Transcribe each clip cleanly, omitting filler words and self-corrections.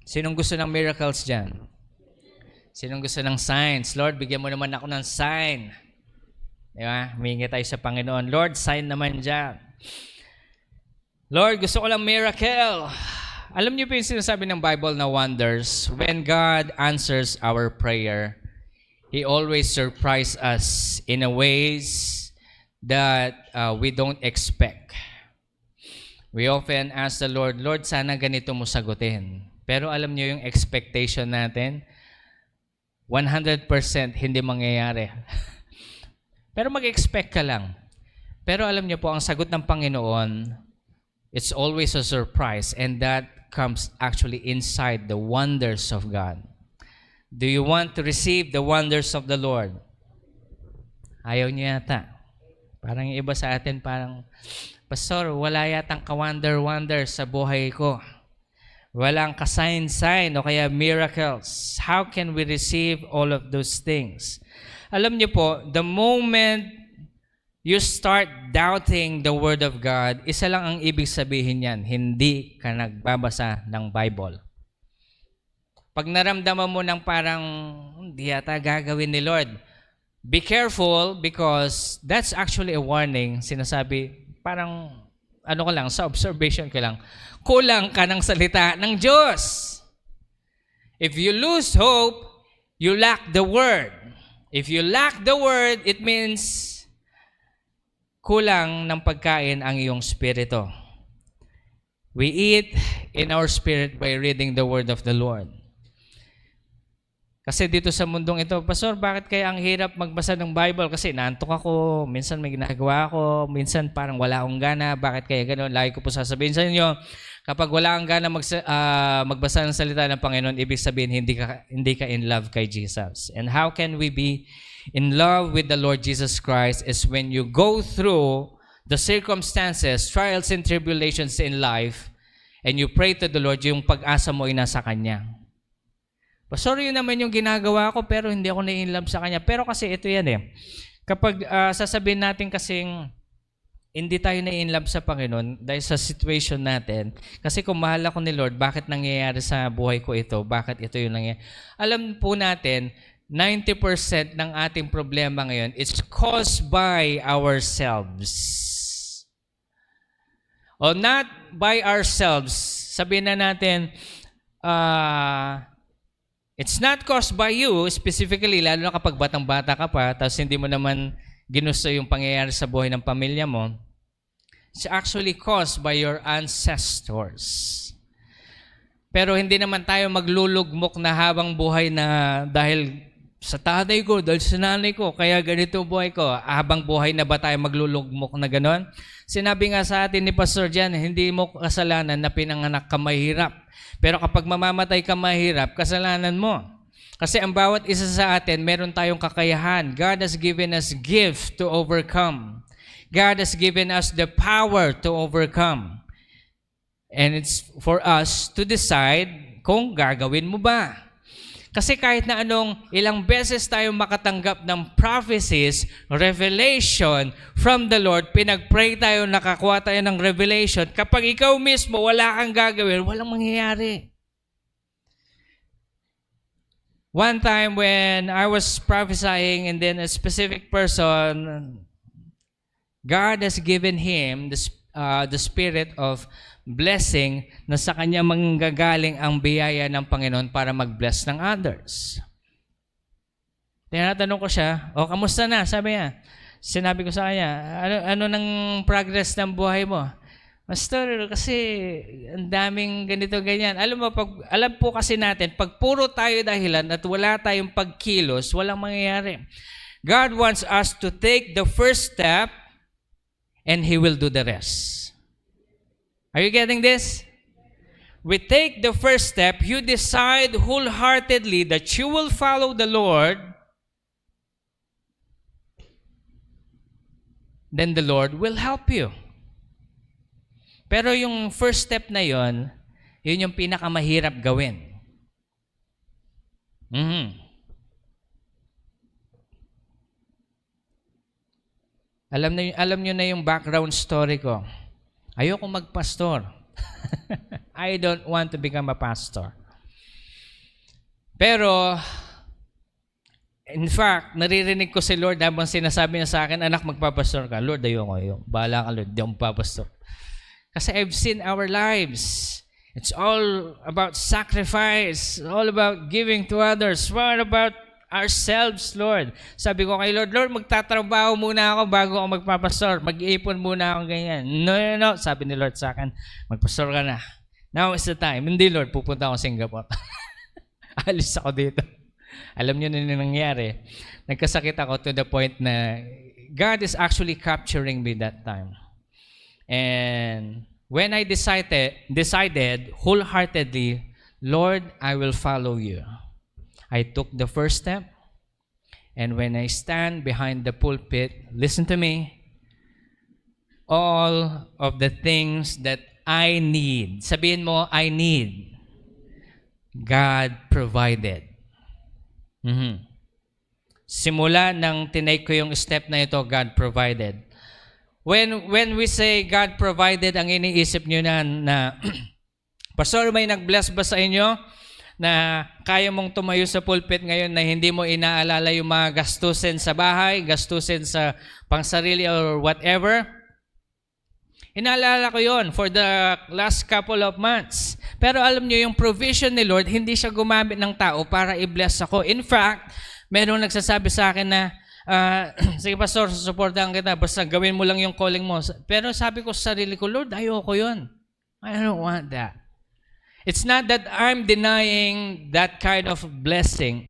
Sinong gusto ng miracles dyan? Sinong gusto ng signs? Lord, bigyan mo naman ako ng sign. Di ba? Humingi tayo sa Panginoon. Lord, sign naman dyan. Lord, gusto ko lang miracle. Alam niyo po yung sinasabi ng Bible na wonders. When God answers our prayer, He always surprises us in a ways that we don't expect. We often ask the Lord, Lord, sana ganito mo sagutin. Pero alam niyo yung expectation natin, 100% hindi mangyayari. Pero mag-expect ka lang. Pero alam niyo po, ang sagot ng Panginoon, it's always a surprise, and that comes actually inside the wonders of God. Do you want to receive the wonders of the Lord? Ayaw niyo yata. Parang yung iba sa atin, parang, Pastor, wala yatang ka-wonder-wonder sa buhay ko. Walang ka-sign-sign o kaya miracles. How can we receive all of those things? Alam niyo po, the moment you start doubting the Word of God, isa lang ang ibig sabihin yan, hindi ka nagbabasa ng Bible. Pag naramdaman mo ng parang, hindi yata gagawin ni Lord, be careful because that's actually a warning. Sinasabi, parang, ano ko lang, sa observation ko lang, kulang ka ng salita ng Diyos. If you lose hope, you lack the Word. If you lack the Word, it means kulang ng pagkain ang iyong spirito. We eat in our spirit by reading the Word of the Lord. Kasi dito sa mundong ito, Pastor, bakit kaya ang hirap magbasa ng Bible? Kasi naantok ako, minsan may ginagawa ako, minsan parang wala akong gana. Bakit kaya gano'n? Lagi ko po sasabihin sa inyo, kapag wala kang gana magbasa ng salita ng Panginoon, ibig sabihin hindi ka in love kay Jesus. And how can we be in love with the Lord Jesus Christ is when you go through the circumstances, trials and tribulations in life, and you pray to the Lord, yung pag-asa mo ay nasa Kanya. Pastor, yun naman yung ginagawa ko pero hindi ako na-in-love sa Kanya. Pero kasi ito yan eh. Kapag sasabihin natin kasing hindi tayo na-in-love sa Panginoon dahil sa situation natin, kasi kung mahal ako ni Lord, bakit nangyayari sa buhay ko ito? Bakit ito yung nangyayari? Alam po natin, 90% ng ating problema ngayon is caused by ourselves. O not by ourselves. Sabihin na natin, it's not caused by you, specifically, lalo na kapag batang-bata ka pa, tapos hindi mo naman ginusto yung pangyayari sa buhay ng pamilya mo. It's actually caused by your ancestors. Pero hindi naman tayo maglulugmok na habang buhay na dahil sa tatay ko, dahil sa nanay ko, kaya ganito buhay ko. Habang buhay na ba tayo maglulugmok na ganon? Sinabi nga sa atin ni Pastor Jan, hindi mo kasalanan na pinanganak ka mahirap. Pero kapag mamamatay ka mahirap, kasalanan mo. Kasi ang bawat isa sa atin, meron tayong kakayahan. God has given us gift to overcome. God has given us the power to overcome. And it's for us to decide kung gagawin mo ba. Kasi kahit na ilang beses tayo makatanggap ng prophecies, revelation from the Lord, pinag-pray tayo, nakakuha tayo ng revelation, kapag ikaw mismo wala kang gagawin, walang mangyayari. One time when I was prophesying and then a specific person, God has given him the spirit of blessing na sa kanya manggagaling ang biyaya ng Panginoon para mag-bless ng others. Tinatanong ko siya, kamusta na? Sabi niya, sinabi ko sa kanya, ano nang progress ng buhay mo? Pastor, kasi ang daming ganito, ganyan. Alam po kasi natin, pag puro tayo dahilan at wala tayong pagkilos, walang mangyayari. God wants us to take the first step and He will do the rest. Are you getting this? We take the first step, you decide wholeheartedly that you will follow the Lord, then the Lord will help you. Pero yung first step na yun yung pinakamahirap gawin. Alam nyo na yung background story ko. Ayoko magpastor. I don't want to become a pastor. Pero, in fact, naririnig ko si Lord habang sinasabi niya sa akin, anak, magpapastor ka. Lord, ayoko. Bahala ka, Lord. Di ako magpapastor. Kasi I've seen our lives. It's all about sacrifice. All about giving to others. What about ourselves, Lord? Sabi ko kay Lord, Lord, magtatrabaho muna ako bago ako magpapastor. Mag-iipon muna ako ganyan. No. Sabi ni Lord sa akin, magpastor ka na. Now is the time. Hindi, Lord, pupunta ako Singapore. Alis ako dito. Alam niyo na yung nangyari. Nagkasakit ako to the point na God is actually capturing me that time. And when I decided wholeheartedly, Lord, I will follow you. I took the first step. And when I stand behind the pulpit, listen to me, all of the things that I need, sabihin mo, I need, God provided. Simula nang tinake ko yung step na ito, God provided. When we say God provided, ang iniisip nyo na Pastor, may nag-bless ba sa inyo na kaya mong tumayo sa pulpit ngayon na hindi mo inaalala yung mga gastusin sa bahay, gastusin sa pangsarili or whatever? Inaalala ko yon for the last couple of months. Pero alam niyo, yung provision ni Lord, hindi siya gumamit ng tao para i-bless ako. In fact, merong nagsasabi sa akin na, sige pastor, susuportahan kita, basta gawin mo lang yung calling mo. Pero sabi ko sa sarili ko, Lord, ayoko yun. I don't want that. It's not that I'm denying that kind of blessing.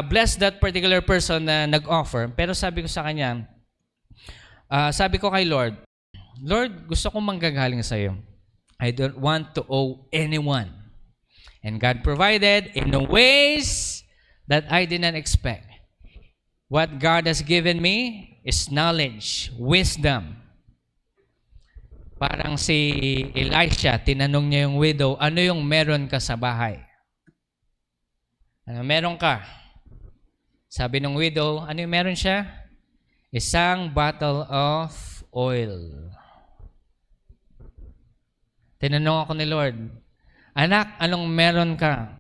Bless that particular person na nag-offer. Pero sabi ko sa kanya, sabi ko kay Lord, Lord, gusto kong manggagaling sa iyo. I don't want to owe anyone. And God provided in ways that I did not expect. What God has given me is knowledge, wisdom. Parang si Elisha, tinanong niya yung widow, ano yung meron ka sa bahay? Ano meron ka? Sabi ng widow, ano yung meron siya? Isang bottle of oil. Tinanong ako ni Lord, anak, anong meron ka?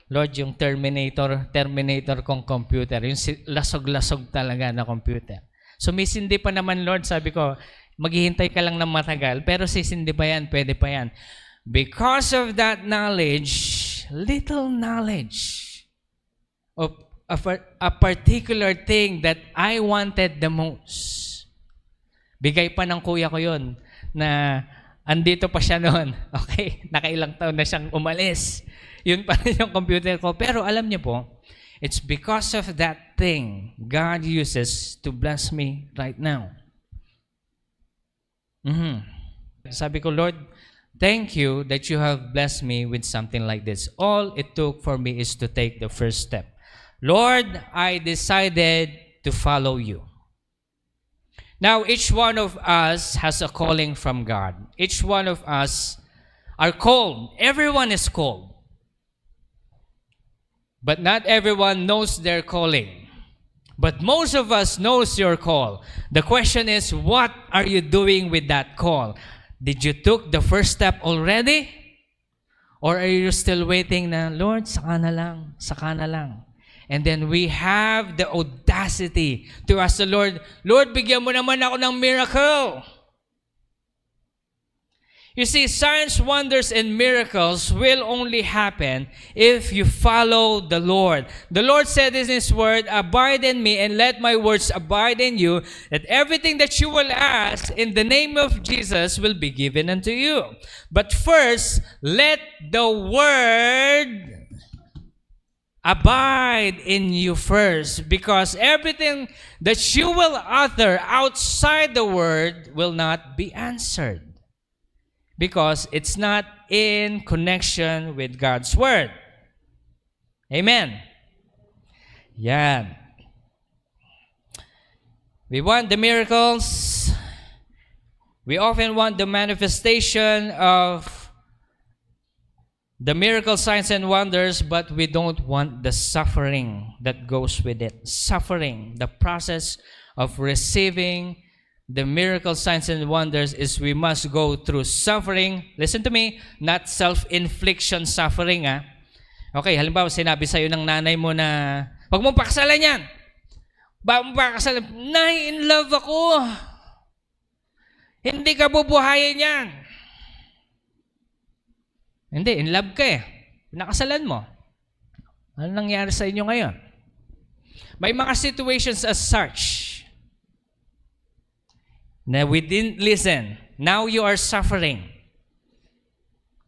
Lord, yung Terminator kong computer, yung lasog-lasog talaga na computer. Sumisindi pa naman, Lord, sabi ko, maghihintay ka lang ng matagal, pero sisindi pa yan, pwede pa yan. Because of that knowledge, little knowledge of a particular thing that I wanted the most. Bigay pa ng kuya ko yun na andito pa siya noon. Okay? Nakailang taon na siyang umalis. Yun pa rin yung computer ko. Pero alam niyo po, it's because of that thing God uses to bless me right now. Sabi ko, Lord, thank you that you have blessed me with something like this. All it took for me is to take the first step. Lord, I decided to follow you. Now, each one of us has a calling from God. Each one of us are called. Everyone is called. But not everyone knows their calling. But most of us knows your call. The question is, what are you doing with that call? Did you took the first step already? Or are you still waiting na, Lord, saka na lang. And then we have the audacity to ask the Lord, Lord, bigyan mo naman ako ng miracle. You see, signs, wonders, and miracles will only happen if you follow the Lord. The Lord said in His word, abide in me and let my words abide in you, that everything that you will ask in the name of Jesus will be given unto you. But first, let the word abide in you first, because everything that you will utter outside the word will not be answered. Because it's not in connection with God's word. Amen. Yan. We want the miracles. We often want the manifestation of the miracle signs and wonders, but we don't want the suffering that goes with it. Suffering, the process of receiving the miracle signs and wonders is we must go through suffering. Listen to me, not self-infliction suffering. Okay, halimbawa sinabi sa'yo ng nanay mo na, wag mong pakasalan yan. Wag mong pakasalan. Nay, in love ako. Hindi ka bubuhayin yan. Hindi, in love ka eh. Pinakasalan mo. Ano nangyari sa inyo ngayon? May mga situations as such na we didn't listen. Now you are suffering.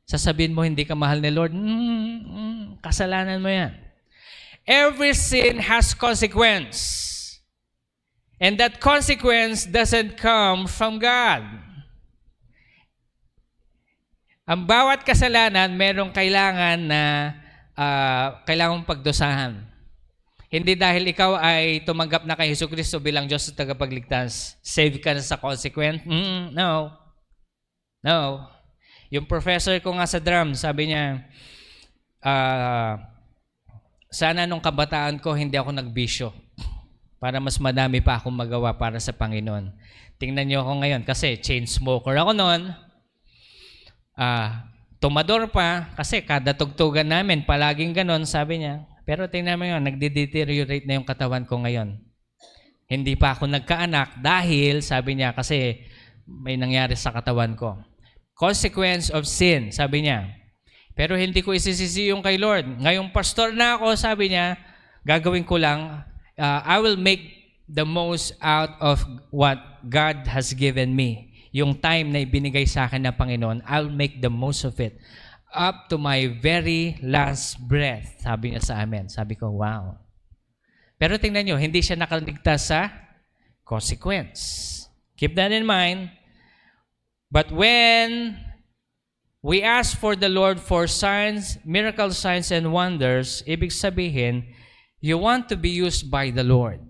Sasabihin mo, hindi ka mahal ni Lord. Kasalanan mo yan. Every sin has consequence. And that consequence doesn't come from God. Ang bawat kasalanan, merong kailangan na kailangang pagdusahan. Hindi dahil ikaw ay tumanggap na kay Jesucristo bilang Diyos at tagapagligtas, save ka na sa consequence? No. No. Yung professor ko nga sa drum, sabi niya, sana nung kabataan ko hindi ako nagbisyo para mas madami pa akong magawa para sa Panginoon. Tingnan niyo ako ngayon kasi chain smoker ako noon. Tumador pa kasi kada tugtugan namin palaging ganon, sabi niya. Pero tingnan mo yun, nagde-deteriorate na yung katawan ko ngayon. Hindi pa ako nagkaanak dahil, sabi niya, kasi may nangyari sa katawan ko. Consequence of sin, sabi niya. Pero hindi ko isisisi yung kay Lord. Ngayong pastor na ako, sabi niya, gagawin ko lang, I will make the most out of what God has given me. Yung time na ibinigay sa akin ng Panginoon, I'll make the most of it. Up to my very last breath, sabi niya sa amin. Sabi ko, wow. Pero tingnan nyo, hindi siya nakaligtas sa consequence. Keep that in mind. But when we ask for the Lord for signs, miracle signs and wonders, ibig sabihin, you want to be used by the Lord.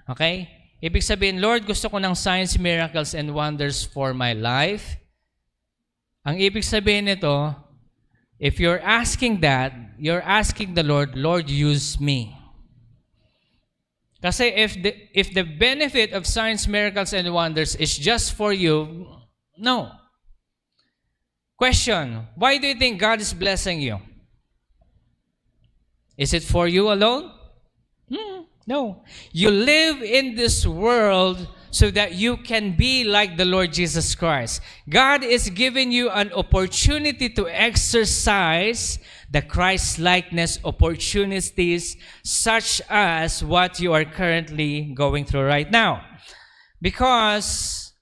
Okay? Ibig sabihin, Lord, gusto ko ng signs, miracles, and wonders for my life. Ang ibig sabihin nito, if you're asking that, you're asking the Lord, Lord, use me. Kasi if the benefit of signs, miracles, and wonders is just for you, no. Question, why do you think God is blessing you? Is it for you alone? No. You live in this world so that you can be like the Lord Jesus Christ. God is giving you an opportunity to exercise the Christ-likeness opportunities such as what you are currently going through right now. Because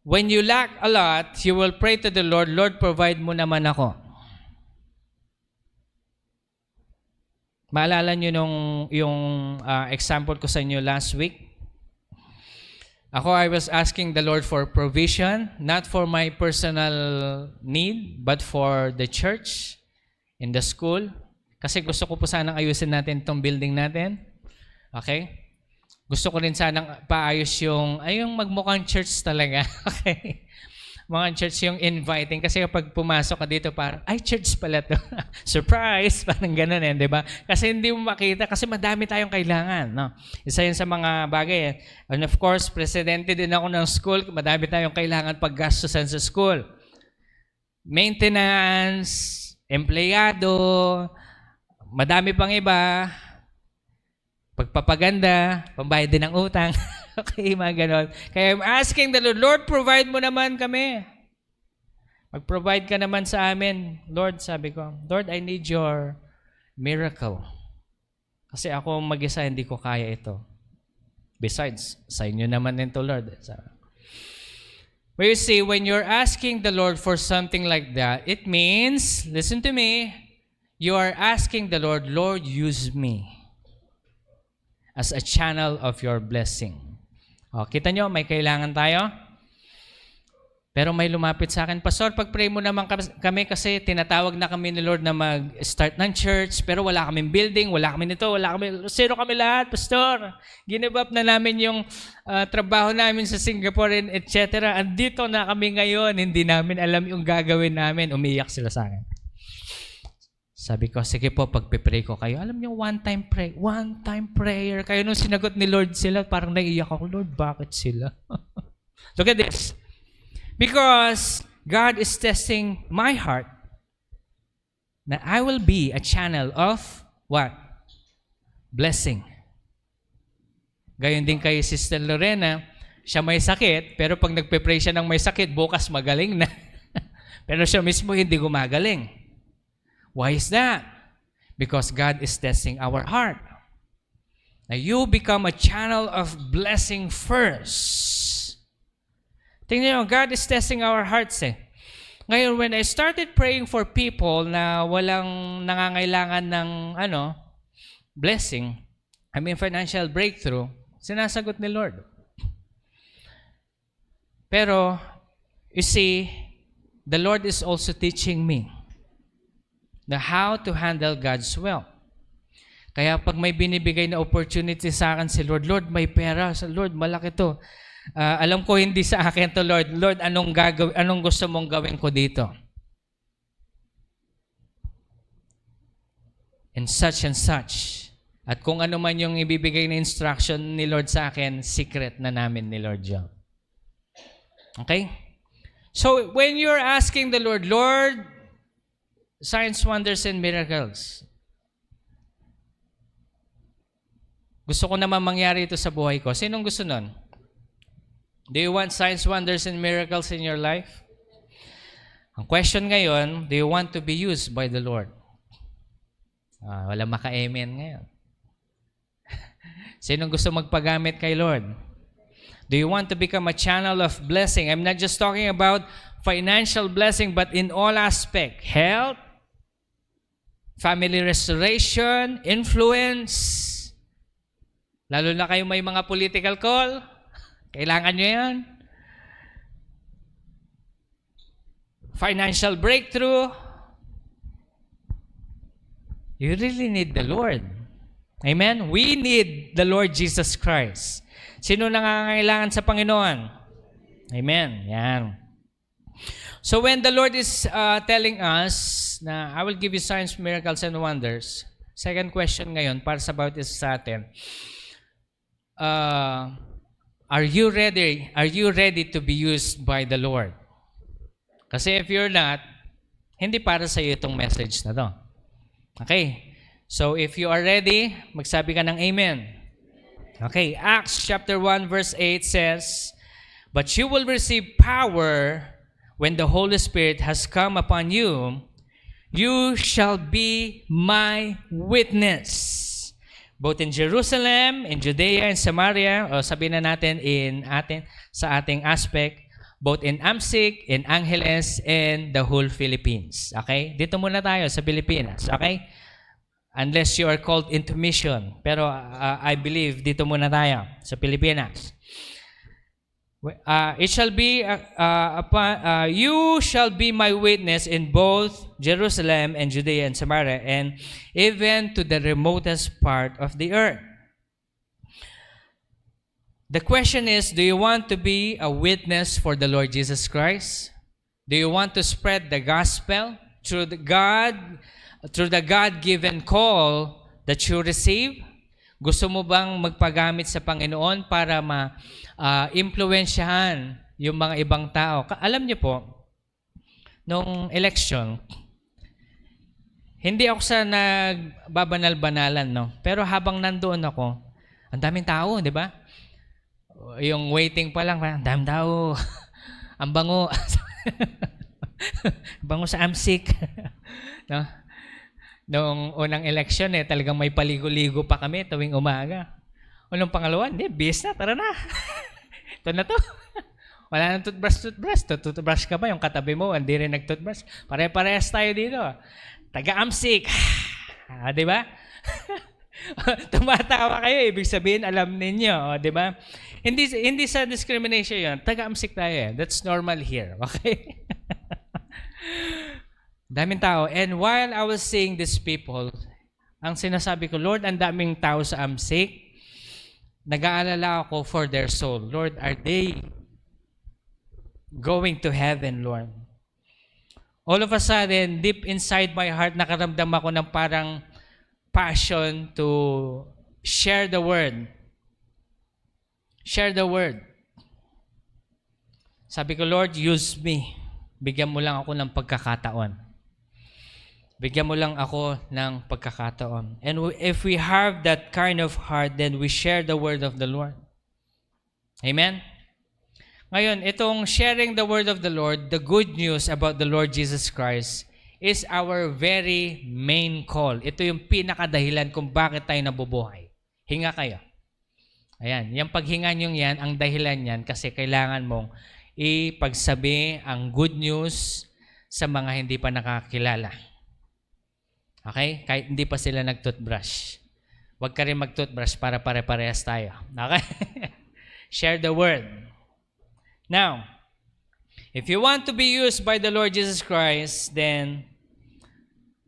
when you lack a lot, you will pray to the Lord, Lord, provide mo naman ako. Maalala nyo yung example ko sa inyo last week? I was asking the Lord for provision, not for my personal need, but for the church, in the school. Kasi gusto ko po sanang ayusin natin itong building natin. Okay? Gusto ko rin sanang paayos yung magmukhang church talaga. Okay? Mga church yung inviting. Kasi kapag pumasok ka dito, parang, ay, church pala to. Surprise! Parang ganun di ba? Kasi hindi mo makita, kasi madami tayong kailangan. No? Isa yun sa mga bagay. And of course, presidente din ako ng school. Madami tayong kailangan paggastusan sa school. Maintenance, empleyado, madami pang iba, pagpapaganda, pambayad din ng utang. Okay, mga ganon. Kaya I'm asking the Lord, Lord, provide mo naman kami. Mag-provide ka naman sa amin. Lord, sabi ko, Lord, I need your miracle. Kasi ako mag-isa, hindi ko kaya ito. Besides, sa inyo naman nito, Lord. But you see, when you're asking the Lord for something like that, it means, listen to me, you are asking the Lord, Lord, use me as a channel of your blessing. O, kita nyo, may kailangan tayo. Pero may lumapit sa akin, Pastor, pag-pray mo naman kami kasi tinatawag na kami ni Lord na mag-start ng church, pero wala kaming building, wala kami nito, zero kami lahat, Pastor. Give up na namin yung trabaho namin sa Singapore, etc. Andito na kami ngayon, hindi namin alam yung gagawin namin. Umiyak sila sa akin. Sabi ko, sige po, pag-pray ko kayo. Alam niyo, one-time prayer. Kaya nung sinagot ni Lord sila, parang naiiyak ako, Lord, bakit sila? Look at this. Because God is testing my heart. na I will be a channel of what? Blessing. Gayon din kay Sister Lorena, siya may sakit, pero pag nagpe-pray siya ng may sakit, bukas magaling na. Pero siya mismo hindi gumagaling. Why is that? Because God is testing our heart. Now you become a channel of blessing first. Tingnan nyo, God is testing our hearts eh. Ngayon, when I started praying for people na walang nangangailangan ng blessing, financial breakthrough, sinasagot ni Lord. Pero, you see, the Lord is also teaching me how to handle God's will. Kaya pag may binibigay na opportunity sa akin si Lord, Lord, may pera. Lord, malaki to. Alam ko hindi sa akin to, Lord. Lord, anong gusto mong gawin ko dito? And such and such. At kung ano man yung ibibigay na instruction ni Lord sa akin, secret na namin ni Lord John. Okay? So, when you're asking the Lord, Lord, signs, wonders, and miracles, gusto ko naman mangyari ito sa buhay ko. Sinong gusto nun? Do you want signs, wonders, and miracles in your life? Ang question ngayon, do you want to be used by the Lord? Wala maka-amen ngayon. Sinong gusto magpagamit kay Lord? Do you want to become a channel of blessing? I'm not just talking about financial blessing, but in all aspect. Health, family restoration, influence. Lalo na kayo may mga political call. Kailangan nyo yan. Financial breakthrough. You really need the Lord. Amen? We need the Lord Jesus Christ. Sino nangangailangan sa Panginoon? Amen. Yan. So when the Lord is telling us na I will give you signs, miracles, and wonders, second question ngayon para sa bautismo sa atin, are you ready to be used by the Lord? Kasi if you're not, hindi para sa iyo itong message na to. Okay. So if you are ready, magsabi ka ng amen. Okay, Acts chapter 1 verse 8 says, "But you will receive power when the Holy Spirit has come upon you. You shall be my witness, both in Jerusalem, in Judea, and Samaria," o sabihin na natin sa ating aspect, both in Amsik, in Angeles, and the whole Philippines. Okay? Dito muna tayo sa Pilipinas. Okay? Unless you are called into mission. Pero I believe dito muna tayo sa Pilipinas. It shall be you shall be my witness in both Jerusalem and Judea and Samaria, and even to the remotest part of the earth. The question is, do you want to be a witness for the Lord Jesus Christ? Do you want to spread the gospel through the God-given call that you receive? Gusto mo bang magpagamit sa Panginoon para ma-impluensyahan yung mga ibang tao? Alam niyo po, nung election, hindi ako sa nagbabanal-banalan, no? Pero habang nandoon ako, ang daming tao, di ba? Yung waiting pa lang, ang daming tao. Ang bango. Bango sa Amsik. No? Noong unang election, talagang may paligo-ligo pa kami tuwing umaga. Unang pangalawa, hindi, bis na, tara na. Ito na to. Wala nang toothbrush. Toothbrush ka ba? Yung katabi mo, hindi rin nag-toothbrush. Pare-parehas tayo dito. Taga-Amsik. Di ba? Tumatawa kayo, ibig sabihin, alam ninyo. Di ba? Hindi sa discrimination yun. Taga-Amsik tayo. That's normal here. Okay? Daming tao. And while I was seeing these people, ang sinasabi ko, Lord, ang daming tao sa Amsik. Nag-aalala ako for their soul. Lord, are they going to heaven, Lord? All of a sudden, deep inside my heart, nakaramdam ako ng parang passion to share the word. Share the word. Sabi ko, Lord, use me. Bigyan mo lang ako ng pagkakataon. Bigyan mo lang ako ng pagkakataon. And if we have that kind of heart, then we share the word of the Lord. Amen? Ngayon, itong sharing the word of the Lord, the good news about the Lord Jesus Christ, is our very main call. Ito yung pinakadahilan kung bakit tayo nabubuhay. Hinga kayo. Ayan, yung paghinga nyo yan, ang dahilan yan kasi kailangan mong ipagsabi ang good news sa mga hindi pa nakakilala. Okay? Kahit hindi pa sila nag-toothbrush. Huwag ka rin mag-toothbrush para pare-parehas tayo. Okay? Share the word. Now, if you want to be used by the Lord Jesus Christ, then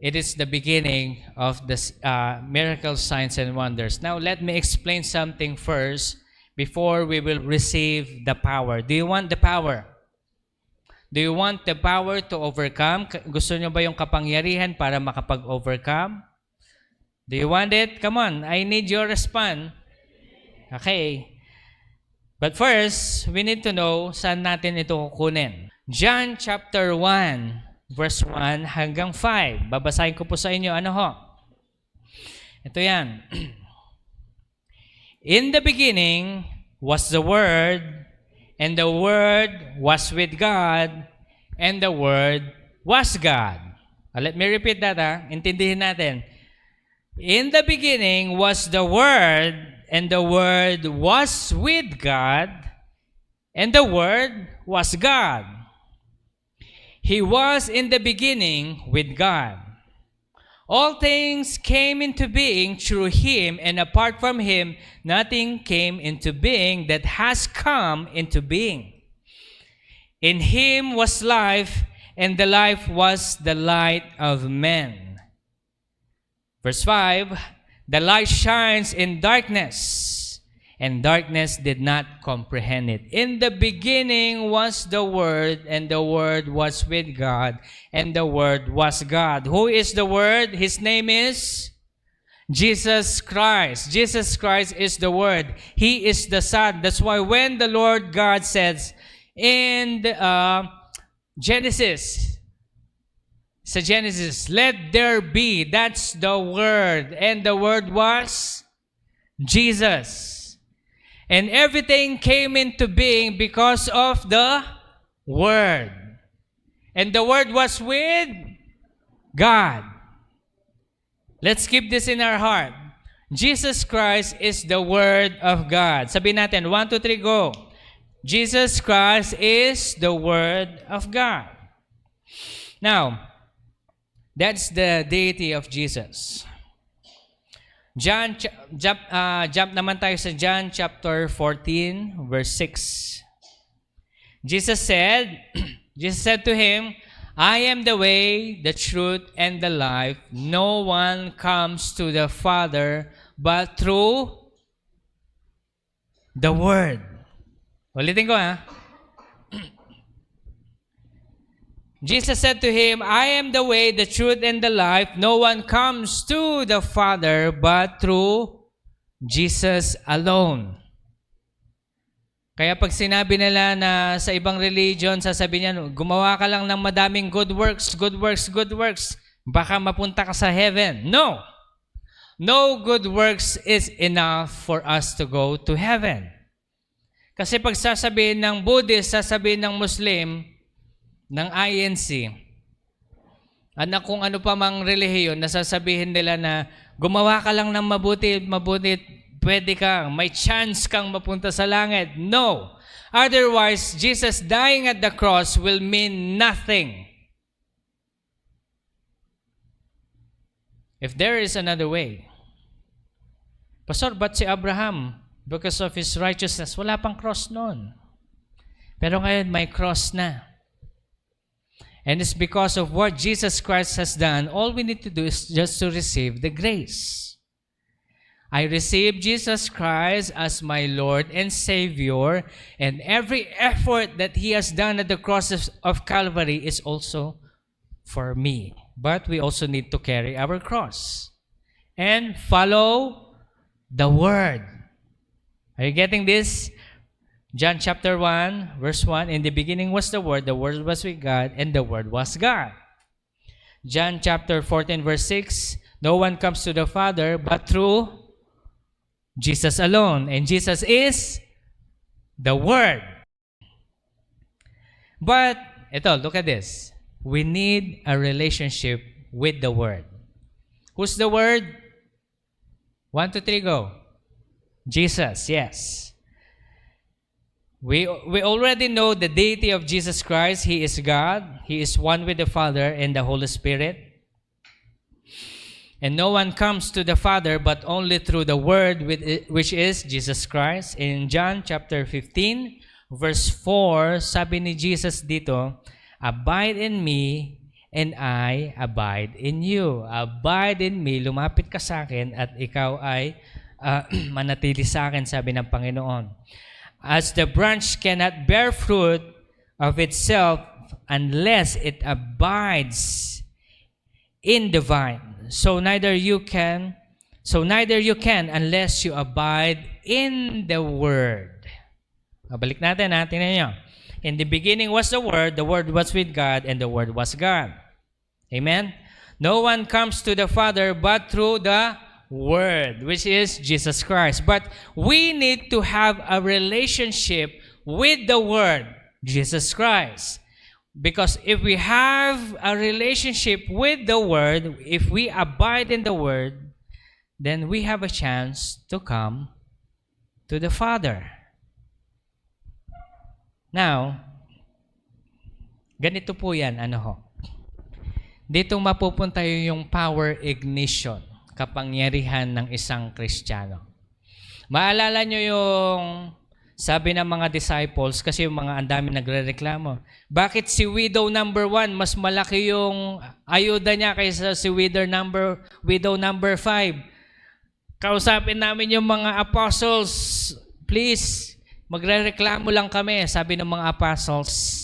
it is the beginning of the miracles, signs, and wonders. Now, let me explain something first before we will receive the power. Do you want the power? Do you want the power to overcome? Gusto nyo ba yung kapangyarihan para makapag-overcome? Do you want it? Come on, I need your response. Okay. But first, we need to know saan natin ito kukunin. John chapter 1, verse 1 hanggang 5. Babasahin ko po sa inyo. Ano ho? Ito yan. In the beginning was the Word, and the Word was with God, and the Word was God. Let me repeat that. Intindihin natin. In the beginning was the Word, and the Word was with God, and the Word was God. He was in the beginning with God. All things came into being through Him, and apart from Him, nothing came into being that has come into being. In Him was life, and the life was the light of men. Verse 5, the light shines in darkness, and darkness did not comprehend it. In the beginning was the Word, and the Word was with God, and the Word was God. Who is the Word? His name is Jesus Christ. Jesus Christ is the Word. He is the Son. That's why when the Lord God says in the, Genesis, let there be, that's the Word. And the Word was Jesus. And everything came into being because of the Word. And the Word was with God. Let's keep this in our heart. Jesus Christ is the Word of God. Sabihin natin, 1, 2, 3, go. Jesus Christ is the Word of God. Now, that's the deity of Jesus. Jump naman tayo sa John chapter 14, verse 6. Jesus said to him, I am the way, the truth, and the life. No one comes to the Father but through the Word. Ulitin ko Jesus said to him, I am the way, the truth, and the life. No one comes to the Father but through Jesus alone. Kaya pag sinabi nila na sa ibang religion, sasabihin niya, gumawa ka lang ng madaming good works, baka mapunta ka sa heaven. No! No good works is enough for us to go to heaven. Kasi pag sasabihin ng Buddhist, sasabihin ng Muslim, ng INC, anak kung ano pa mang relihiyon, nasasabihin nila na gumawa ka lang ng mabuti, pwede kang, may chance kang mapunta sa langit. No! Otherwise, Jesus dying at the cross will mean nothing. If there is another way. Pastor, ba't si Abraham, because of his righteousness, wala pang cross noon. Pero ngayon, may cross na. And it's because of what Jesus Christ has done, all we need to do is just to receive the grace. I receive Jesus Christ as my Lord and Savior, and every effort that He has done at the cross of Calvary is also for me. But we also need to carry our cross and follow the Word. Are you getting this? John chapter 1, verse 1, in the beginning was the Word was with God, and the Word was God. John chapter 14 verse 6, no one comes to the Father but through Jesus alone. And Jesus is the Word. But, look at this. We need a relationship with the Word. Who's the Word? 1, 2, 3, go. Jesus, yes. We already know the deity of Jesus Christ. He is God. He is one with the Father and the Holy Spirit. And no one comes to the Father but only through the Word, which is Jesus Christ. In John chapter 15, verse 4, sabi ni Jesus dito, abide in me and I abide in you. Abide in me, lumapit ka sa akin at ikaw ay manatili sa akin, sabi ng Panginoon. As the branch cannot bear fruit of itself unless it abides in the vine, so neither you can unless you abide in the Word. Balik natin, tingnan nyo. In the beginning was the Word was with God, and the Word was God. Amen? No one comes to the Father but through the Word, which is Jesus Christ. But we need to have a relationship with the Word, Jesus Christ. Because if we have a relationship with the Word, if we abide in the Word, then we have a chance to come to the Father. Now, ganito po yan, Dito mapupunta yung power ignition, kapangyarihan ng isang Kristiyano. Maalala nyo yung sabi ng mga disciples, kasi yung mga andami nagrereklamo, bakit si widow number 1, mas malaki yung ayuda niya kaysa si widow number 5? Kausapin namin yung mga apostles, please, magrereklamo lang kami, sabi ng mga apostles.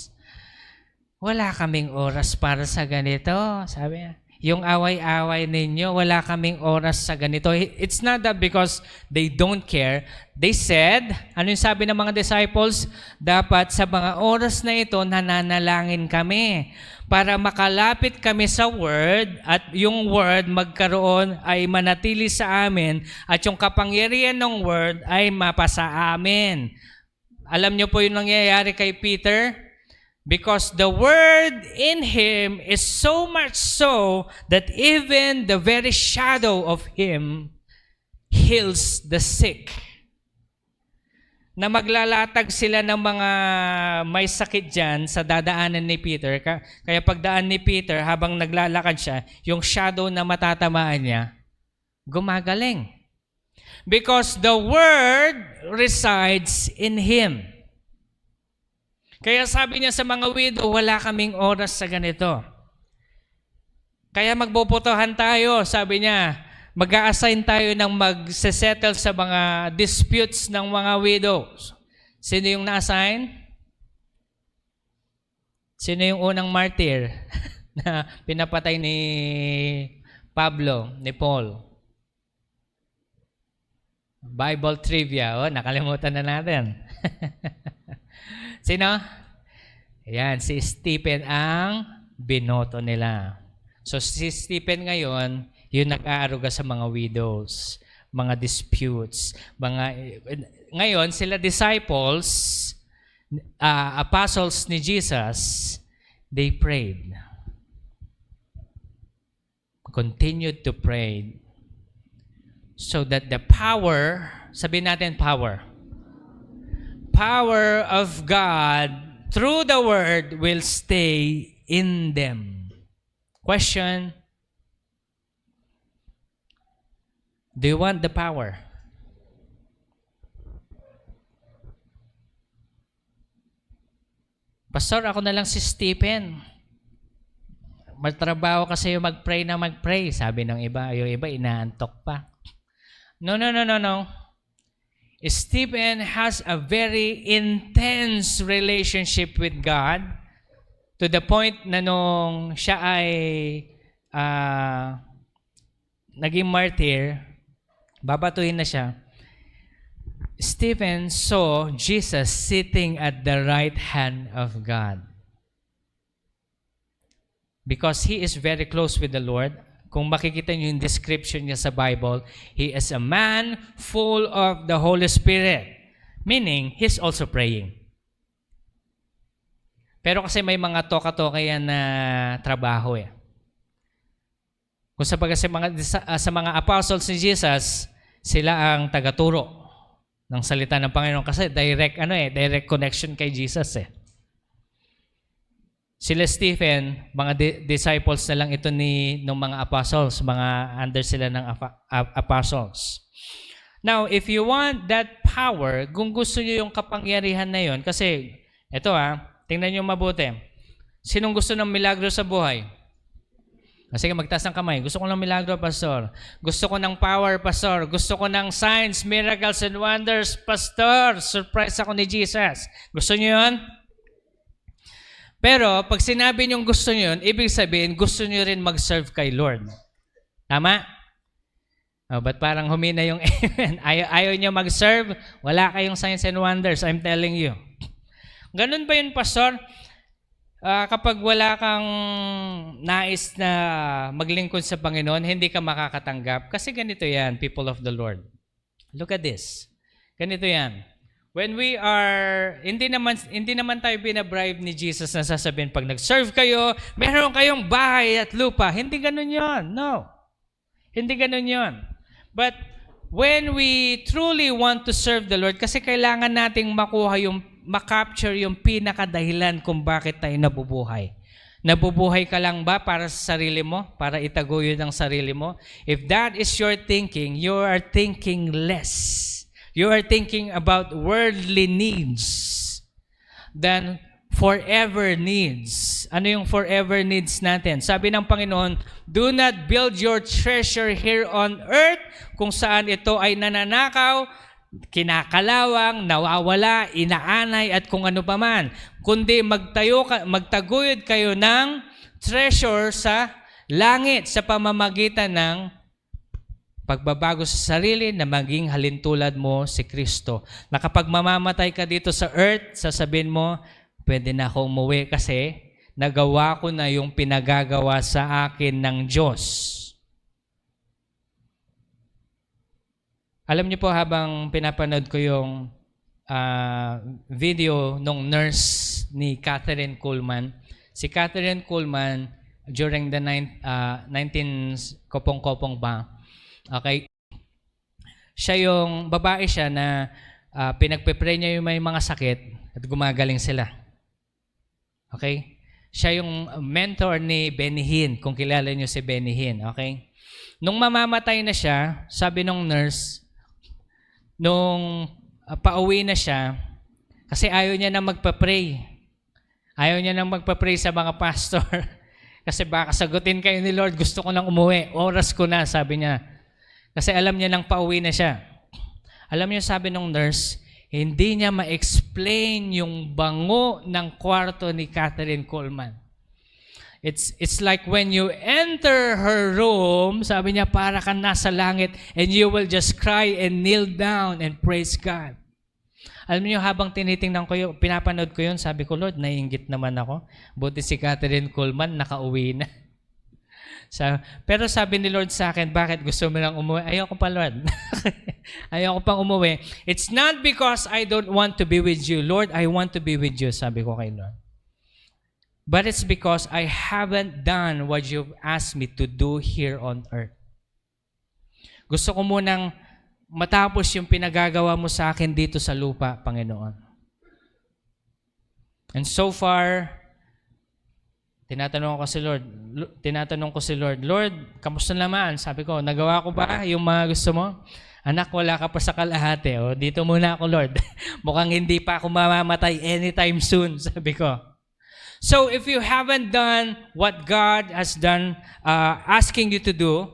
Wala kaming oras para sa ganito, sabi niya. Yung away-away ninyo, wala kaming oras sa ganito. It's not that because they don't care. They said, ano yung sabi ng mga disciples? Dapat sa mga oras na ito, nananalangin kami para makalapit kami sa Word at yung Word magkaroon ay manatili sa amin at yung kapangyarihan ng Word ay mapasa amin. Alam niyo po yung nangyayari kay Peter? Because the Word in him is so much so that even the very shadow of him heals the sick. Na maglalatag sila ng mga may sakit dyan sa dadaanan ni Peter. Kaya pagdaan ni Peter, habang naglalakad siya, yung shadow na matatamaan niya, gumagaling. Because the Word resides in him. Kaya sabi niya sa mga widow, wala kaming oras sa ganito. Kaya magbobotohan tayo, sabi niya, mag-a-assign tayo ng mag-settle sa mga disputes ng mga widows. Sino yung na-assign? Sino yung unang martyr na pinapatay ni Pablo, ni Paul? Bible trivia, nakalimutan na natin. Sino? Ayan, si Stephen ang binoto nila. So si Stephen ngayon, yung nag-aaruga sa mga widows, mga disputes, ngayon sila disciples, apostles ni Jesus, they prayed. Continued to pray so that the power, sabihin natin power of God through the Word will stay in them. Question: do you want the power? Pastor, ako na lang si Stephen. Magtrabaho kasi yung mag-pray na mag-pray. Sabi ng iba, yung iba inaantok pa. No. Stephen has a very intense relationship with God to the point na nung siya ay naging martyr, babatuhin na siya. Stephen saw Jesus sitting at the right hand of God. because he is very close with the Lord. Kung makikita niyo yung description niya sa Bible, he is a man full of the Holy Spirit. Meaning, he's also praying. Pero kasi may mga toka-toka yan na trabaho eh. Kung sa mga apostles ni Jesus, sila ang tagaturo ng salita ng Panginoon kasi direct connection kay Jesus eh. Sila Stephen, mga disciples na lang ito ng mga apostles, mga under sila ng apostles. Now, if you want that power, kung gusto niyo yung kapangyarihan na yon, kasi ito tingnan niyo mabuti. Sinong gusto ng milagro sa buhay? Sige, magtaas ng kamay. Gusto ko ng milagro, Pastor. Gusto ko ng power, Pastor. Gusto ko ng signs, miracles, and wonders, Pastor. Surprise ako ni Jesus. Gusto niyo yun? Pero, pag sinabi niyong gusto niyo yun, ibig sabihin, gusto niyo rin mag-serve kay Lord. Tama? Ba't parang humina yung amen? Ayaw niyo mag-serve? Wala kayong signs and wonders, I'm telling you. Ganun ba yun, Pastor? Kapag wala kang nais na maglingkod sa Panginoon, hindi ka makakatanggap. Kasi ganito yan, people of the Lord. Look at this. Ganito yan. When we are, hindi naman tayo binabribe ni Jesus na sasabihin, pag nag-serve kayo, meron kayong bahay at lupa. Hindi ganun yon. No. Hindi ganun yon. But when we truly want to serve the Lord, kasi kailangan nating makapture yung pinakadahilan kung bakit tayo nabubuhay. Nabubuhay ka lang ba para sa sarili mo? Para itaguyod ang sarili mo? If that is your thinking, you are thinking less. You are thinking about worldly needs than forever needs. Ano yung forever needs natin? Sabi ng Panginoon, do not build your treasure here on earth kung saan ito ay nananakaw, kinakalawang, nawawala, inaanay at kung ano paman. Kundi magtaguyod kayo ng treasure sa langit sa pamamagitan ng pagbabago sa sarili na maging halintulad mo si Kristo. Na kapag mamamatay ka dito sa earth, sasabihin mo, pwede na ako umuwi kasi nagawa ko na yung pinagagawa sa akin ng Diyos. Alam niyo po habang pinapanood ko yung video nung nurse ni Catherine Kuhlman, si Catherine Kuhlman during the 19 kopong-kopong ba, okay, babae siya na pinagpe-pray niya yung may mga sakit at gumagaling sila. Okay? Siya yung mentor ni Benny Hinn, kung kilala niyo si Benny Hinn, okay? Nung mamamatay na siya, sabi nung nurse, nung pauwi na siya, kasi ayaw niya na magpa-pray. Ayaw niya na magpa-pray sa mga pastor. Kasi baka sagutin kayo ni Lord, gusto ko nang umuwi. Oras ko na, sabi niya. Kasi alam niya nang pauwi na siya. Alam niyo, sabi nung nurse, hindi niya ma-explain yung bango ng kwarto ni Catherine Kuhlman. It's like when you enter her room, sabi niya, para ka nasa langit and you will just cry and kneel down and praise God. Alam niyo, habang tinitingnan ko yun, pinapanood ko yun, sabi ko, Lord, naiinggit naman ako. Buti si Catherine Kuhlman, nakauwi na. Pero sabi ni Lord sa akin, bakit gusto mo lang umuwi? Ayoko pa, Lord. Ayoko pang umuwi. It's not because I don't want to be with you. Lord, I want to be with you, sabi ko kay Lord. But it's because I haven't done what you've asked me to do here on earth. Gusto ko munang matapos yung pinagagawa mo sa akin dito sa lupa, Panginoon. And so far, tinatanong ko si Lord, Lord, kamusta naman? Sabi ko, nagawa ko ba yung mga gusto mo? Anak, wala ka pa sa kalahati. O, dito muna ako, Lord. Mukhang hindi pa ako mamamatay anytime soon, sabi ko. So, if you haven't done what God has done, asking you to do,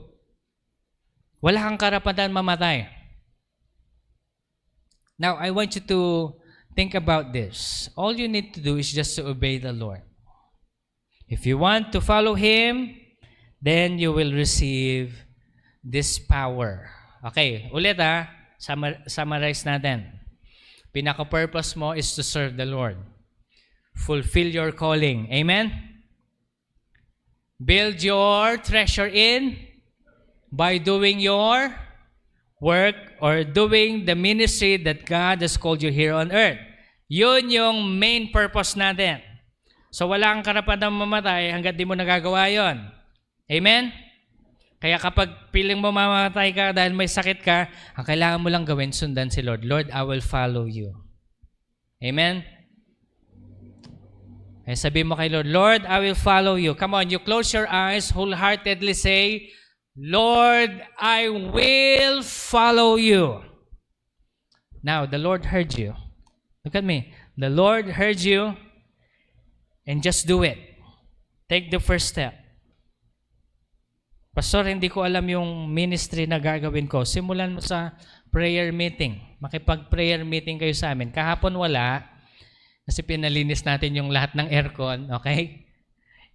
wala kang karapatan mamatay. Now, I want you to think about this. All you need to do is just to obey the Lord. If you want to follow Him, then you will receive this power. Okay, ulit summarize natin. Pinaka-purpose mo is to serve the Lord. Fulfill your calling. Amen? Build your treasure in by doing your work or doing the ministry that God has called you here on earth. Yun yung main purpose natin. So wala kang karapatang mamatay hanggat di mo nagagawa yon. Amen? Kaya kapag piling mo mamamatay ka dahil may sakit ka, ang kailangan mo lang gawin, sundan si Lord. Lord, I will follow you. Amen? Kaya sabihin mo kay Lord, Lord, I will follow you. Come on, you close your eyes, wholeheartedly say, Lord, I will follow you. Now, the Lord heard you. Look at me. The Lord heard you, and just do it. Take the first step. Pastor, hindi ko alam yung ministry na gagawin ko. Simulan mo sa prayer meeting. Makipag-prayer meeting kayo sa amin. Kahapon wala, kasi pinalinis natin yung lahat ng aircon. Okay?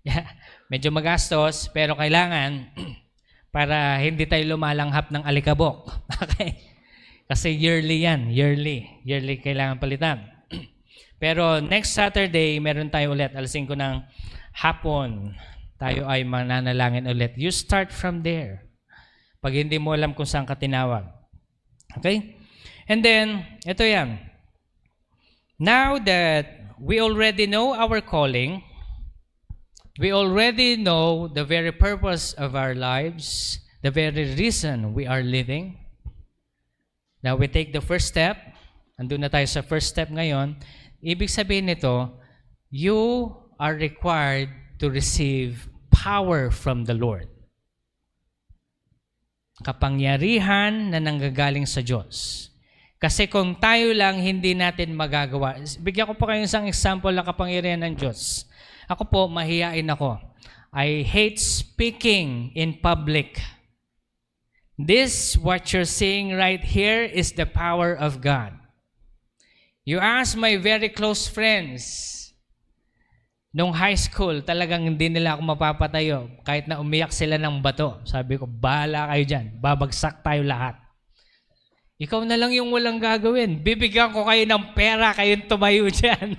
Yeah. Medyo magastos, pero kailangan para hindi tayo lumalanghap ng alikabok. Okay? Kasi yearly yan. Yearly kailangan palitan. Pero next Saturday, meron tayo ulit. Alas 5 ng hapon. Tayo ay mananalangin ulit. You start from there. Pag hindi mo alam kung saan ka tinawag. Okay? And then, ito yan. Now that we already know our calling, we already know the very purpose of our lives, the very reason we are living. Now we take the first step. Andun na tayo sa first step ngayon. Ibig sabihin nito, you are required to receive power from the Lord. Kapangyarihan na nanggagaling sa Diyos. Kasi kung tayo lang hindi natin magagawa. Bigyan ko pa kayo isang example ng kapangyarihan ng Diyos. Ako po, mahihain ako. I hate speaking in public. This, what you're seeing right here, is the power of God. You ask my very close friends, nung high school, talagang hindi nila ako mapapatayo. Kahit na umiyak sila ng bato. Sabi ko, bahala kayo dyan. Babagsak tayo lahat. Ikaw na lang yung walang gagawin. Bibigyan ko kayo ng pera, kayong tumayo dyan.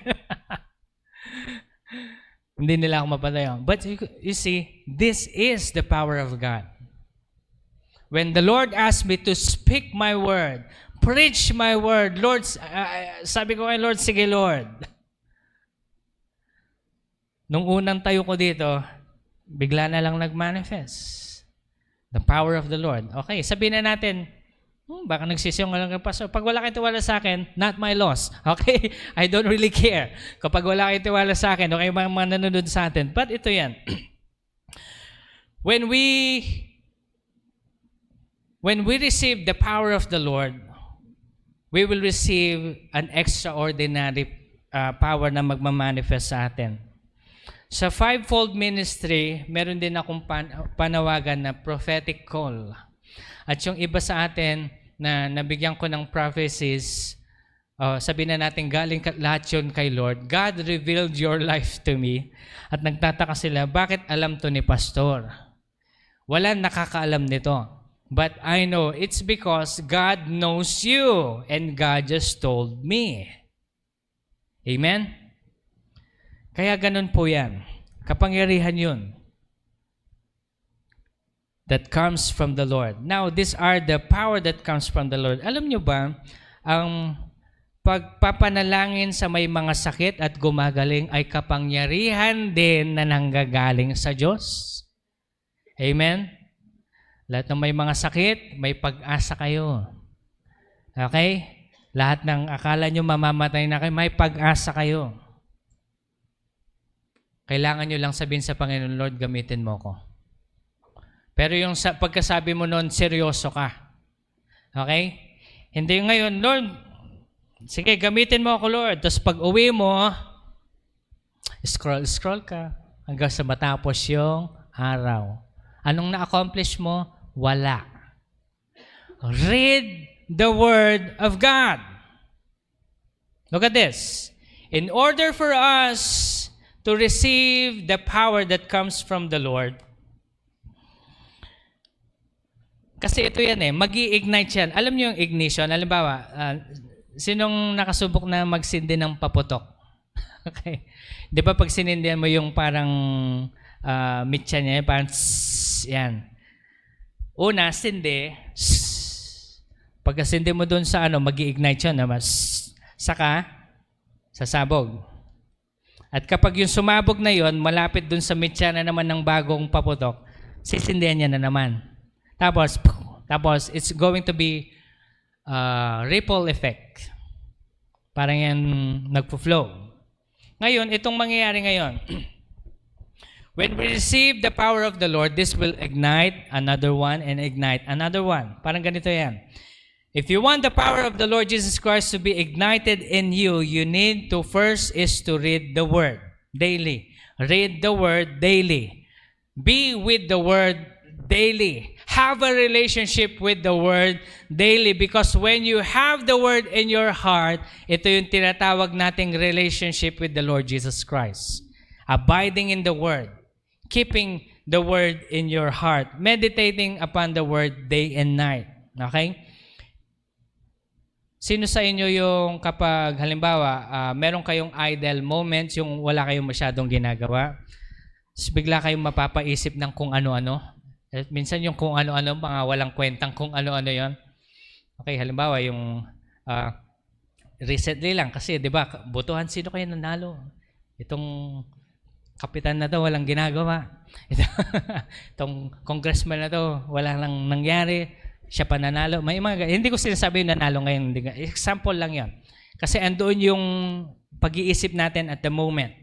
Hindi nila ako mapatayo. But you see, this is the power of God. When the Lord asked me to speak my word, preach my word, Lord, sabi ko kay Lord, sige Lord. Nung unang tayo ko dito, bigla na lang nag-manifest. The power of the Lord. Okay, sabihin na natin, baka nagsisiyong lang pastor. Pag wala kayong tiwala sa akin, not my loss. Okay? I don't really care. Kapag wala kayong tiwala sa akin, okay mga nanonood sa atin. But ito yan. When we receive the power of the Lord, we will receive an extraordinary power na magmamanifest sa atin. Sa fivefold ministry, meron din akong panawagan na prophetic call. At yung iba sa atin na nabigyan ko ng prophecies, sabihin na natin galing lahat yun kay Lord. God revealed your life to me. At nagtataka sila, bakit alam to ni pastor? Walang nakakaalam nito. But I know it's because God knows you and God just told me. Amen? Kaya ganun po yan. Kapangyarihan yun. That comes from the Lord. Now, these are the power that comes from the Lord. Alam nyo ba, ang pagpapanalangin sa may mga sakit at gumagaling ay kapangyarihan din na nanggagaling sa Diyos? Amen? Lahat ng may mga sakit, may pag-asa kayo. Okay? Lahat ng akala nyo mamamatay na kayo, may pag-asa kayo. Kailangan nyo lang sabihin sa Panginoon, Lord, gamitin mo ko. Pero yung pagkasabi mo noon, seryoso ka. Okay? Hindi ngayon, Lord, sige, gamitin mo ako, Lord. Tapos pag uwi mo, scroll ka hanggang sa matapos yung araw. Anong na-accomplish mo? Wala. Read the Word of God. Look at this. In order for us to receive the power that comes from the Lord, kasi ito yan mag-i-ignite yan. Alam niyo yung ignition? Halimbawa, sinong nakasubok na magsindi ng paputok? Okay. Di ba pag sinindihan mo yung parang mitya niya, parang yan. Una, sindi. Pagkasindi mo doon sa mag-i-ignite yun. Saka, sasabog. At kapag yung sumabog na yon, malapit doon sa mitya na naman ng bagong paputok, sisindihan niya na naman. Tapos it's going to be ripple effect. Parang yan nagpo-flow. Ngayon, itong mangyayari ngayon, when we receive the power of the Lord, this will ignite another one and ignite another one. Parang ganito yan. If you want the power of the Lord Jesus Christ to be ignited in you, you need to first is to read the Word daily. Read the Word daily. Be with the Word daily. Have a relationship with the Word daily, because when you have the Word in your heart, ito yung tinatawag nating relationship with the Lord Jesus Christ. Abiding in the Word. Keeping the Word in your heart. Meditating upon the Word day and night. Okay? Sino sa inyo yung kapag halimbawa, meron kayong idle moments, yung wala kayong masyadong ginagawa, bigla kayong mapapaisip ng kung ano-ano? Minsan yung kung ano-ano, mga walang kwentang kung ano-ano yon. Okay, halimbawa yung recently lang kasi, di ba, butuhan, sino kayo nanalo? Itong kapitan na to, walang ginagawa. Itong congressman na to, wala lang nangyari. Siya pa nanalo. May mga, hindi ko sinasabi yung nanalo ngayon. Example lang yan. Kasi andoon yung pag-iisip natin at the moment.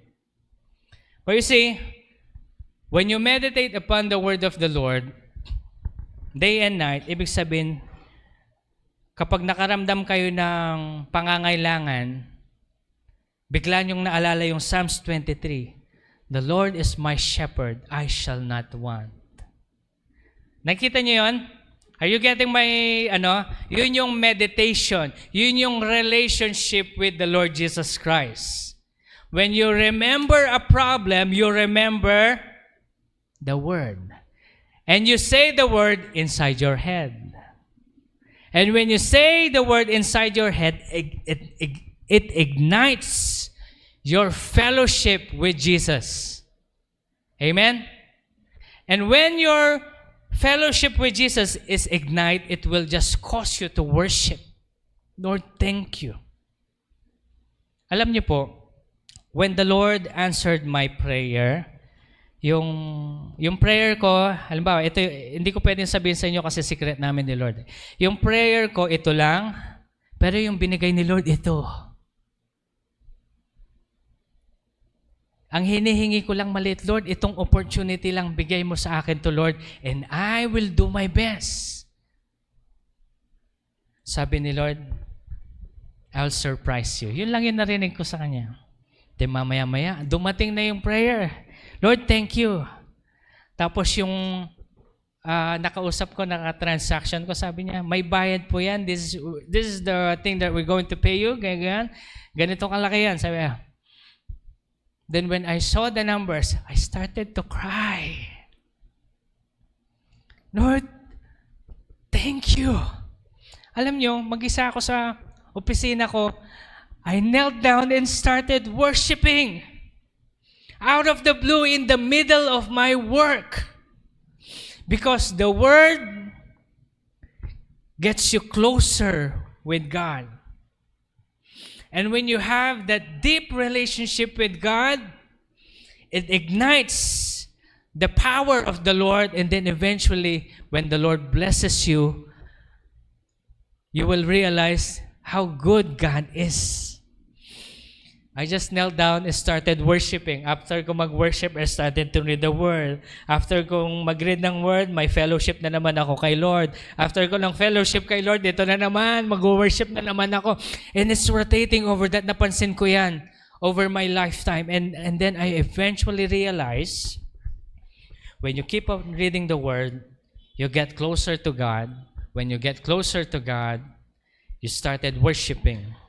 But you see, when you meditate upon the word of the Lord, day and night, ibig sabihin, kapag nakaramdam kayo ng pangangailangan, bigla niyong naalala yung Psalms 23, "The Lord is my shepherd, I shall not want." Nakita niyo yun? Are you getting my, yun yung meditation. Yun yung relationship with the Lord Jesus Christ. When you remember a problem, you remember the Word. And you say the Word inside your head. And when you say the Word inside your head, it ignites your fellowship with Jesus. Amen? And when your fellowship with Jesus is ignite, it will just cause you to worship. Lord, thank you. Alam niyo po, when the Lord answered my prayer, yung prayer ko, halimbawa, ito, hindi ko pwedeng sabihin sa inyo kasi secret namin ni Lord. Yung prayer ko, ito lang, pero yung binigay ni Lord, ito. Ang hinihingi ko lang maliit, Lord, itong opportunity lang bigay mo sa akin to, Lord, and I will do my best. Sabi ni Lord, I'll surprise you. Yun lang yung narinig ko sa kanya. Then mamaya-maya, dumating na yung prayer. Lord, thank you. Tapos yung nakausap ko, naka-transaction ko, sabi niya, may bayad po yan. This is the thing that we're going to pay you. Ganyan. Ganito kalaki yan. Sabi niya. Then when I saw the numbers, I started to cry. Lord, thank you. Alam nyo, mag-isa ako sa opisina ko, I knelt down and started worshiping. Out of the blue, in the middle of my work. Because the Word gets you closer with God. And when you have that deep relationship with God, it ignites the power of the Lord, and then eventually, when the Lord blesses you, you will realize how good God is. I just knelt down and started worshiping. After ko mag-worship, I started to read the Word. After kong mag-read ng Word, may fellowship na naman ako kay Lord. After ko ng fellowship kay Lord, ito na naman, mag-worship na naman ako. And it's rotating over that. Napansin ko yan over my lifetime. And then I eventually realized, when you keep on reading the Word, you get closer to God. When you get closer to God, you started worshiping.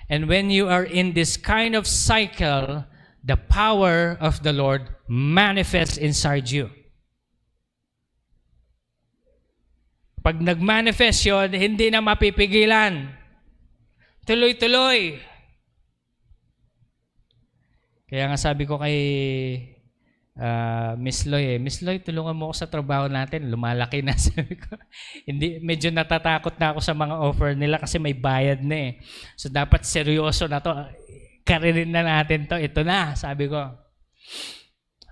And when you are in this kind of cycle, the power of the Lord manifests inside you. Pag nag-manifest yun, hindi na mapipigilan. Tuloy-tuloy. Kaya nga sabi ko kay Miss Loy, tulungan mo ako sa trabaho natin. Lumalaki na. Sabi ko. Hindi, medyo natatakot na ako sa mga offer nila kasi may bayad na eh. So dapat seryoso na to. Karirin na natin to. Ito na, sabi ko.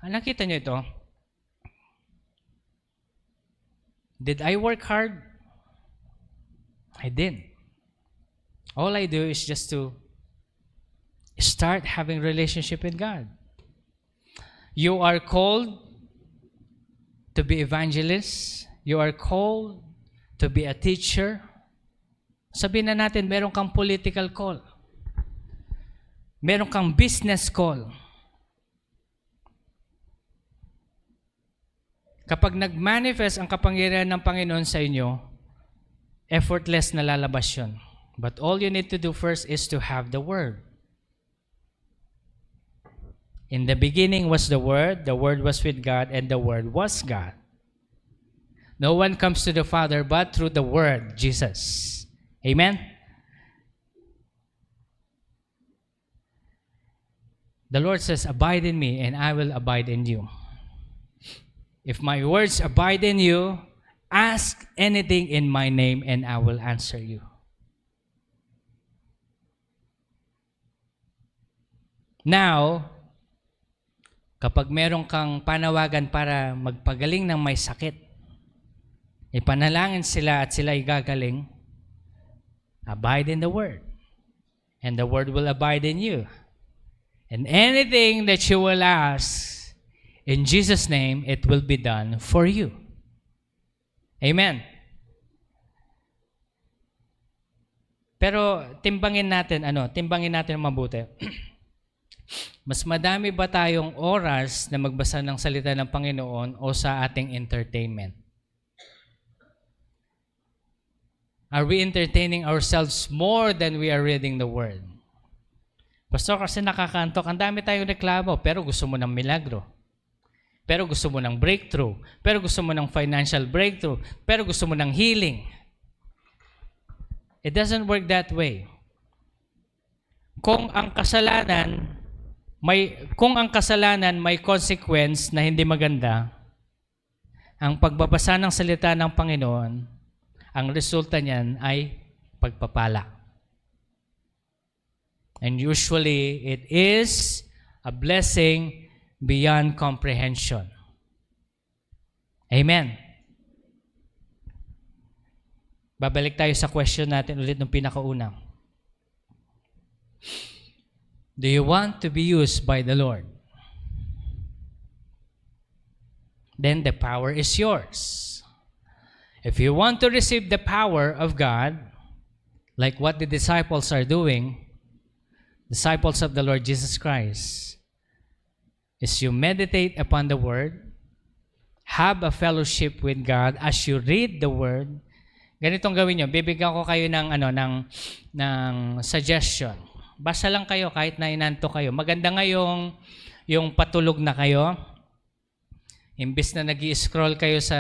Nakita nyo ito? Did I work hard? I didn't. All I do is just to start having relationship with God. You are called to be evangelists. You are called to be a teacher. Sabihin na natin, meron kang political call. Meron kang business call. Kapag nag-manifest ang kapangyarihan ng Panginoon sa inyo, effortless na lalabas yun. But all you need to do first is to have the Word. In the beginning was the Word was with God, and the Word was God. No one comes to the Father but through the Word, Jesus. Amen? The Lord says, abide in me, and I will abide in you. If my words abide in you, ask anything in my name, and I will answer you. Now, kapag meron kang panawagan para magpagaling ng may sakit, ipanalangin sila at sila igagaling, abide in the Word. And the Word will abide in you. And anything that you will ask, in Jesus' name, it will be done for you. Amen. Pero timbangin natin mabuti. Mas madami ba tayong oras na magbasa ng salita ng Panginoon o sa ating entertainment? Are we entertaining ourselves more than we are reading the Word? Pastor, kasi nakakantok. Ang dami tayong reklamo, pero gusto mo ng milagro. Pero gusto mo ng breakthrough. Pero gusto mo ng financial breakthrough. Pero gusto mo ng healing. It doesn't work that way. Kung ang kasalanan may consequence na hindi maganda, ang pagbabasa ng salita ng Panginoon, ang resulta niyan ay pagpapala. And usually, it is a blessing beyond comprehension. Amen. Babalik tayo sa question natin ulit ng pinakauna. Do you want to be used by the Lord? Then the power is yours. If you want to receive the power of God, like what the disciples are doing, disciples of the Lord Jesus Christ, is you meditate upon the Word, have a fellowship with God as you read the Word. Ganitong gawin nyo. Bibigyan ko kayo ng suggestion. Basa lang kayo kahit na inantok kayo. Maganda nga yung patulog na kayo. Imbis na nag-i-scroll kayo sa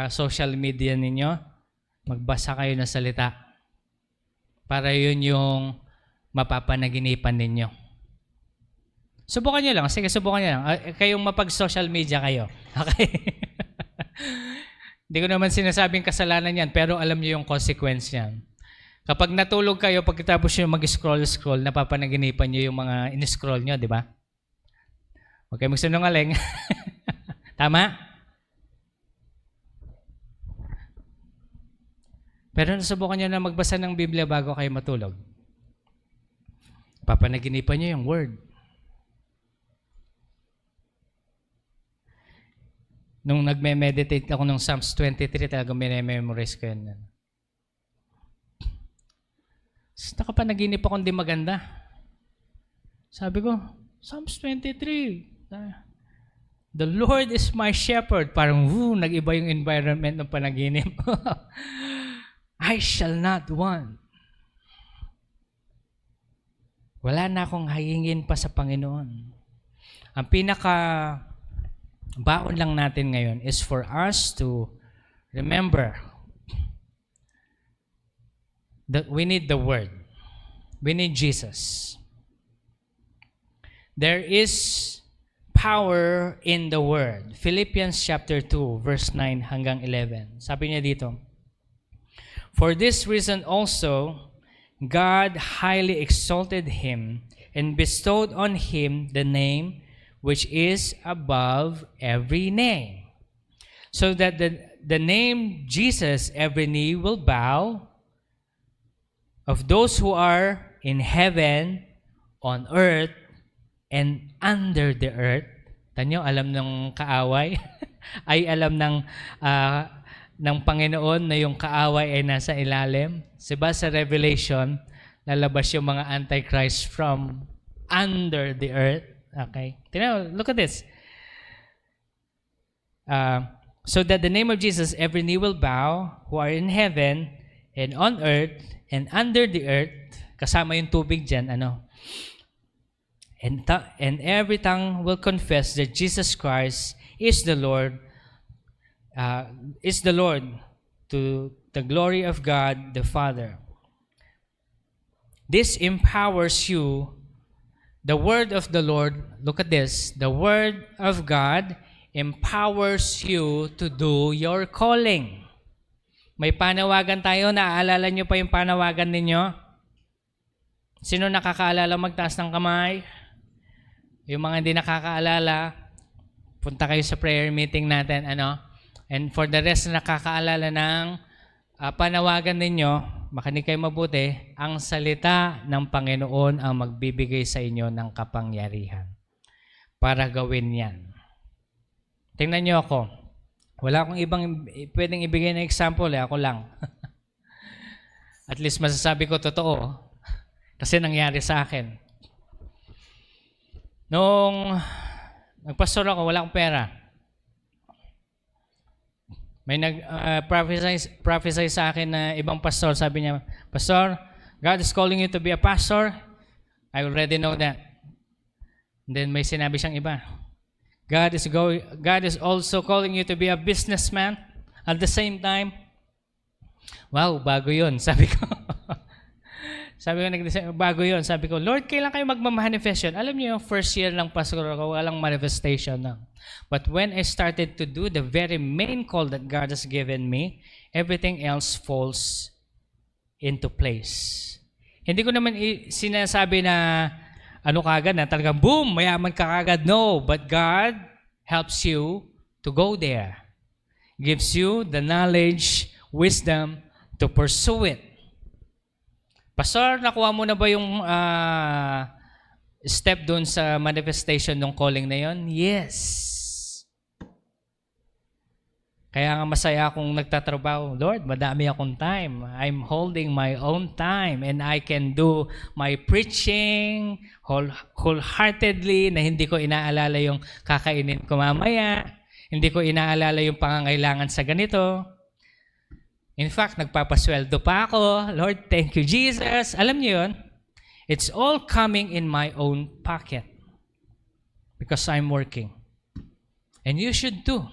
social media ninyo, magbasa kayo ng salita. Para yun yung mapapanaginipan ninyo. Subukan nyo lang. Sige, subukan nyo lang. Kayong mapag-social media kayo. Okay? Hindi ko naman sinasabing kasalanan yan, pero alam nyo yung consequence yan. Kapag natulog kayo, pagkatapos nyo mag-scroll, napapanaginipan nyo yung mga in-scroll nyo, di ba? Huwag kayo magsinungaling. Tama? Pero nasubukan nyo na magbasa ng Biblia bago kayo matulog. Papanaginipan nyo yung Word. Nung nagme-meditate ako ng Psalms 23, talagang minememorize ko yan. Nakapanaginip ako hindi maganda. Sabi ko, Psalms 23. The Lord is my shepherd. Parang, nag-iba yung environment ng panaginip. I shall not want. Wala na akong hahingin pa sa Panginoon. Ang baon lang natin ngayon is for us to remember that we need the Word. We need Jesus. There is power in the Word. Philippians chapter 2, verse 9 hanggang 11. Sabi niya dito, "For this reason also, God highly exalted him and bestowed on him the name which is above every name, so that the name Jesus every knee will bow, of those who are in heaven, on earth, and under the earth." Tanyo, alam ng kaaway? Ay alam ng Panginoon na yung kaaway ay nasa ilalim. Diba sa Revelation, lalabas yung mga Antichrist from under the earth. Okay? Look at this. So that the name of Jesus, every knee will bow, who are in heaven, and on earth, and under the earth. Kasama yung tubig dyan, and every tongue will confess that Jesus Christ is the Lord, to the glory of God the Father. This empowers you. The word of the Lord, look at this, the word of God empowers you to do your calling. May panawagan tayo, naaalala niyo pa yung panawagan ninyo? Sino nakakaalala, magtaas ng kamay? Yung mga hindi nakakaalala, punta kayo sa prayer meeting natin, And for the rest na nakakaalala ng panawagan ninyo, makinig kayo mabuti, ang salita ng Panginoon ang magbibigay sa inyo ng kapangyarihan para gawin yan. Tingnan niyo ako. Wala akong ibang pwedeng ibigay na example, ako lang. At least masasabi ko totoo kasi nangyari sa akin. Nung nagpastor ako, wala akong pera. May nag-prophesy sa akin na ibang pastor. Sabi niya, "Pastor, God is calling you to be a pastor." I already know that. And then may sinabi siyang iba. God is also calling you to be a businessman at the same time. Wow, bago yun. Sabi ko, bago yun. Sabi ko, Lord, kailan kayo magmamanifestation? Alam niyo, yung first year ng pastor ko, walang manifestation na. But when I started to do the very main call that God has given me, everything else falls into place. Hindi ko naman sinasabi na kagad na talagang boom, mayaman ka kagad. No, but God helps you to go there. Gives you the knowledge, wisdom to pursue it. Pastor, nakuha mo na ba yung step doon sa manifestation ng calling na yon? Yes. Kaya nga masaya akong nagtatrabaho. Lord, madami akong time. I'm holding my own time and I can do my preaching wholeheartedly na hindi ko inaalala yung kakainin ko mamaya. Hindi ko inaalala yung pangangailangan sa ganito. In fact, nagpapasweldo pa ako. Lord, thank you, Jesus. Alam niyo yun? It's all coming in my own pocket because I'm working. And you should too.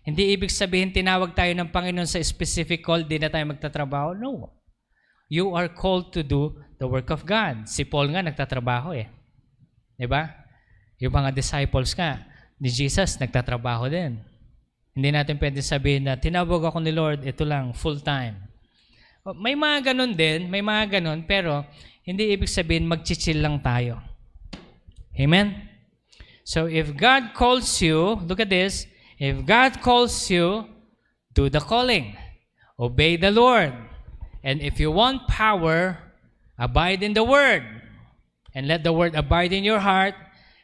Hindi ibig sabihin tinawag tayo ng Panginoon sa specific call, di na tayo magtatrabaho. No. You are called to do the work of God. Si Paul nga nagtatrabaho eh. Diba? Yung mga disciples nga ni Jesus nagtatrabaho din. Hindi natin pwede sabihin na tinawag ako ni Lord, ito lang, full time. May mga ganun din, pero hindi ibig sabihin mag-chill lang tayo. Amen? So if God calls you, look at this, if God calls you, do the calling. Obey the Lord. And if you want power, abide in the Word. And let the Word abide in your heart,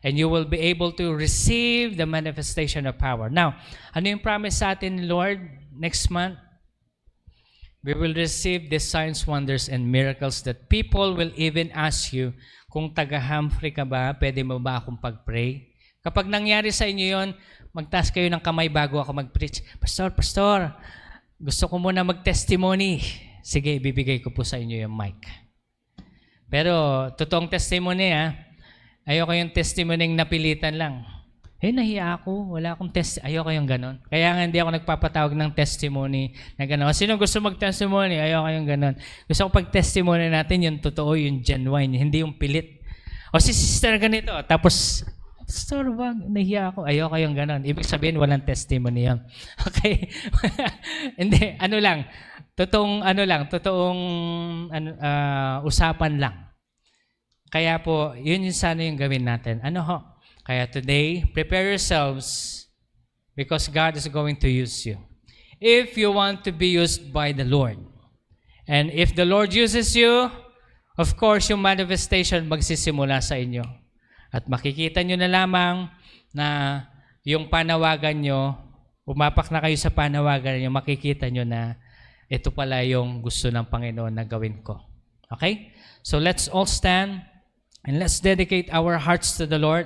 and you will be able to receive the manifestation of power. Now, ano yung promise sa atin ni Lord next month? We will receive the signs, wonders, and miracles that people will even ask you, kung taga-Humphrey ka ba, pwede mo ba akong pag-pray? Kapag nangyari sa inyo yon, magtaas kayo ng kamay bago ako mag-preach. Pastor, gusto ko muna mag-testimony. Sige, ibibigay ko po sa inyo yung mic. Pero, totoong testimony ayoko yung testimony napilitan lang. Nahiya ako, wala akong ayoko yung ganon. Kaya nga hindi ako nagpapatawag ng testimony na ganon. Sino gusto mag-testimony? Ayoko yung ganon. Gusto ko pag-testimony natin yung totoo, yung genuine, hindi yung pilit. O si sister ganito, tapos Pastor, wag, nahiya ako. Ayoko yung ganon. Ibig sabihin, walang testimony yan. Okay? Hindi, totoong usapan lang. Kaya po, yun yung sana yung gawin natin. Kaya today, prepare yourselves because God is going to use you. If you want to be used by the Lord. And if the Lord uses you, of course, yung manifestation magsisimula sa inyo. At makikita nyo na lamang na yung panawagan nyo, umapak na kayo sa panawagan nyo, makikita nyo na ito pala yung gusto ng Panginoon na gawin ko. Okay? So let's all stand and let's dedicate our hearts to the Lord.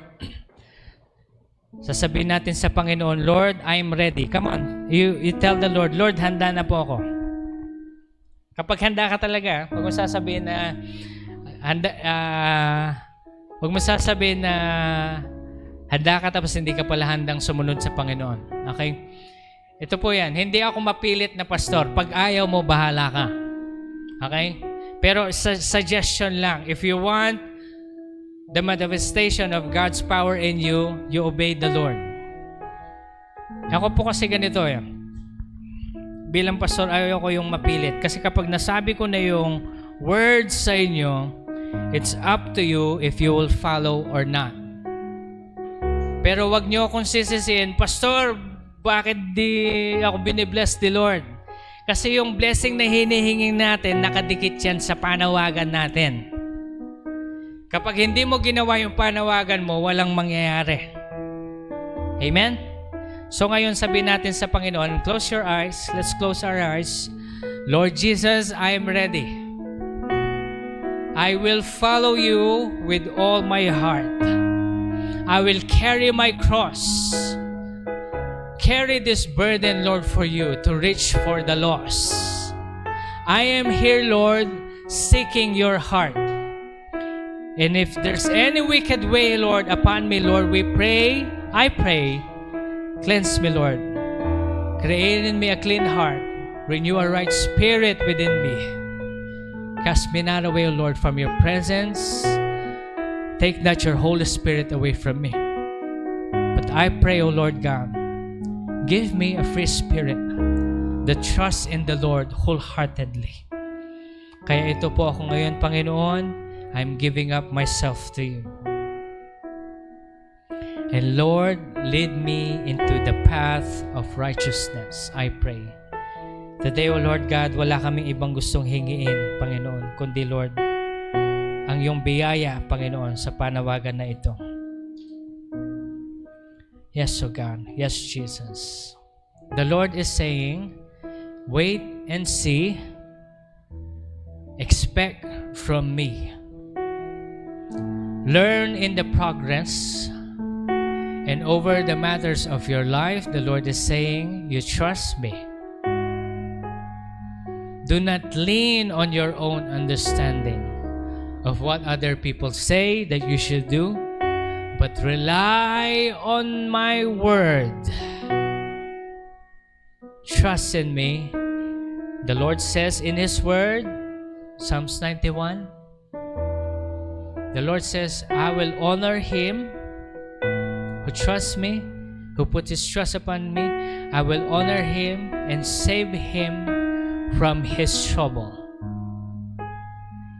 Sasabihin natin sa Panginoon, Lord, I'm ready. Come on. You tell the Lord, Lord, handa na po ako. Kapag handa ka talaga, huwag mo sasabihin na huwag mo sasabihin na handa ka tapos hindi ka pala handang sumunod sa Panginoon. Okay? Ito po yan. Hindi ako mapilit na pastor. Pag ayaw mo, bahala ka. Okay? Pero suggestion lang. If you want the manifestation of God's power in you, you obey the Lord. Ako po kasi ganito eh. Bilang pastor, ayaw ko yung mapilit. Kasi kapag nasabi ko na yung words sa inyo, it's up to you if you will follow or not. Pero wag nyo akong sisisihin, Pastor, bakit di ako binibless ni Lord? Kasi yung blessing na hinihinging natin, nakadikit yan sa panawagan natin. Kapag hindi mo ginawa yung panawagan mo, walang mangyayari. Amen? So ngayon sabihin natin sa Panginoon, close your eyes. Let's close our eyes. Lord Jesus, I am ready. I will follow you with all my heart. I will carry my cross. Carry this burden, Lord, for you to reach for the lost. I am here, Lord, seeking your heart. And if there's any wicked way, Lord, upon me, Lord, I pray, cleanse me, Lord. Create in me a clean heart. Renew a right spirit within me. Cast me not away, O Lord, from your presence. Take not your Holy Spirit away from me. But I pray, O Lord God, give me a free spirit that trusts in the Lord wholeheartedly. Kaya ito po ako ngayon, Panginoon, I'm giving up myself to you. And Lord, lead me into the path of righteousness, I pray. Today, O Lord God, wala kaming ibang gustong hingiin, Panginoon, kundi Lord, ang iyong biyaya, Panginoon, sa panawagan na ito. Yes, O God. Yes, Jesus. The Lord is saying, wait and see. Expect from me. Learn in the progress. And over the matters of your life, the Lord is saying, you trust me. Do not lean on your own understanding of what other people say that you should do, but rely on my word. Trust in me. The Lord says in His word, Psalms 91, the Lord says, I will honor him who trusts me, who puts his trust upon me. I will honor him and save him from his trouble.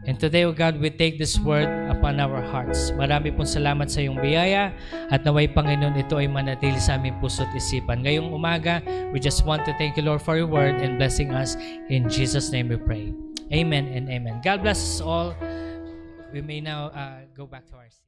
And today, O God, we take this word upon our hearts. Marami pong salamat sa iyong biyaya at naway, Panginoon, ito ay manatili sa aming puso't isipan. Ngayong umaga, we just want to thank you, Lord, for your word and blessing us. In Jesus' name we pray. Amen and amen. God bless us all. We may now go back to our seat.